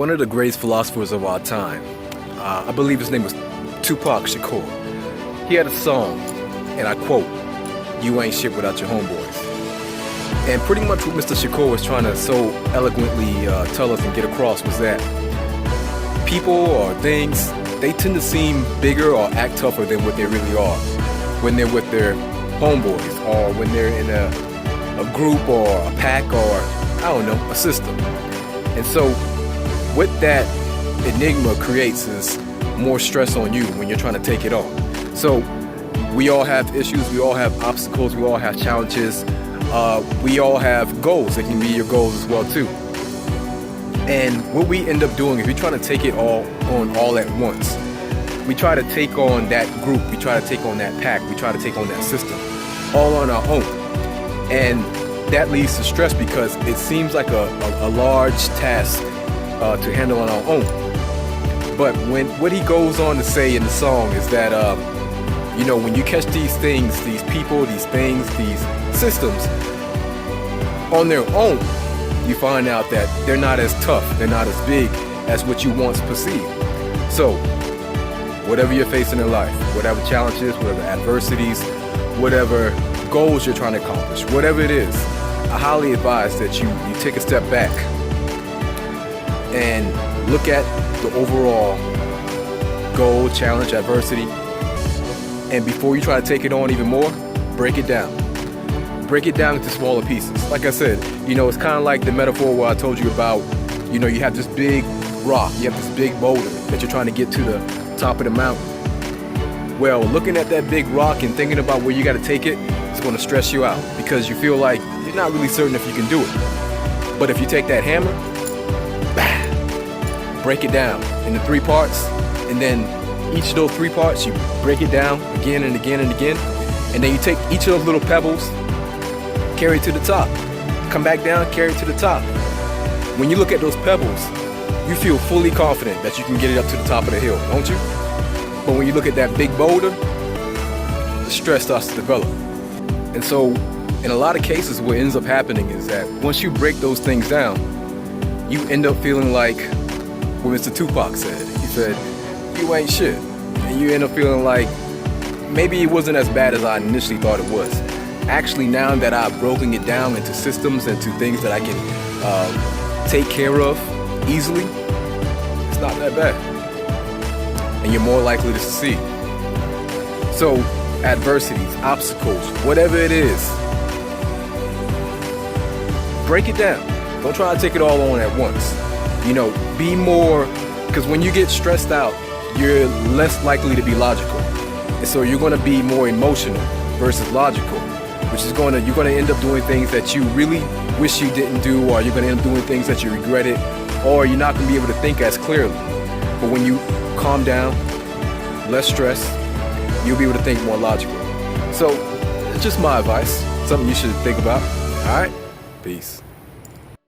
One of the greatest philosophers of our time, I believe his name was Tupac Shakur. He had a song, and I quote, "You ain't shit without your homeboys." And pretty much what Mr. Shakur was trying to so eloquently tell us and get across was that people or things, they tend to seem bigger or act tougher than what they really are when they're with their homeboys or when they're in a group or a pack or, I don't know, a system. And so what that enigma creates is more stress on you when you're trying to take it on. So we all have issues, we all have obstacles, we all have challenges, we all have goals that can be your goals as well too. And what we end up doing is we try to take it all on all at once. We try to take on that group, we try to take on that pack, we try to take on that system, all on our own. And that leads to stress because it seems like a large task to handle on our own. But what he goes on to say in the song is that, when you catch these things, these people, these things, these systems on their own, you find out that they're not as tough, they're not as big as what you once perceived. So, whatever you're facing in life, whatever challenges, whatever adversities, whatever goals you're trying to accomplish, whatever it is, I highly advise that you take a step back and look at the overall goal, challenge, adversity, and before you try to take it on even more, break it down. Break it down into smaller pieces. Like I said, it's kind of like the metaphor where I told you about, you have this big rock, you have this big boulder that you're trying to get to the top of the mountain. Well, looking at that big rock and thinking about where you got to take it, it's going to stress you out because you feel like you're not really certain if you can do it. But if you take that hammer, break it down into 3 parts, and then each of those 3 parts, you break it down again and again and again, and then you take each of those little pebbles, carry it to the top, come back down, carry it to the top. When you look at those pebbles, you feel fully confident that you can get it up to the top of the hill, don't you? But when you look at that big boulder, the stress starts to develop. And so, in a lot of cases, what ends up happening is that once you break those things down, you end up feeling like what Mr. Tupac said. He said, "You ain't shit." And you end up feeling like maybe it wasn't as bad as I initially thought it was. Actually, now that I've broken it down into systems, into things that I can take care of easily, it's not that bad. And you're more likely to succeed. So, adversities, obstacles, whatever it is, break it down. Don't try to take it all on at once. Be more, because when you get stressed out, you're less likely to be logical. And so you're going to be more emotional versus logical, which is you're going to end up doing things that you really wish you didn't do, or you're going to end up doing things that you regretted, or you're not going to be able to think as clearly. But when you calm down, less stress, you'll be able to think more logically. So, it's just my advice, something you should think about. All right? Peace.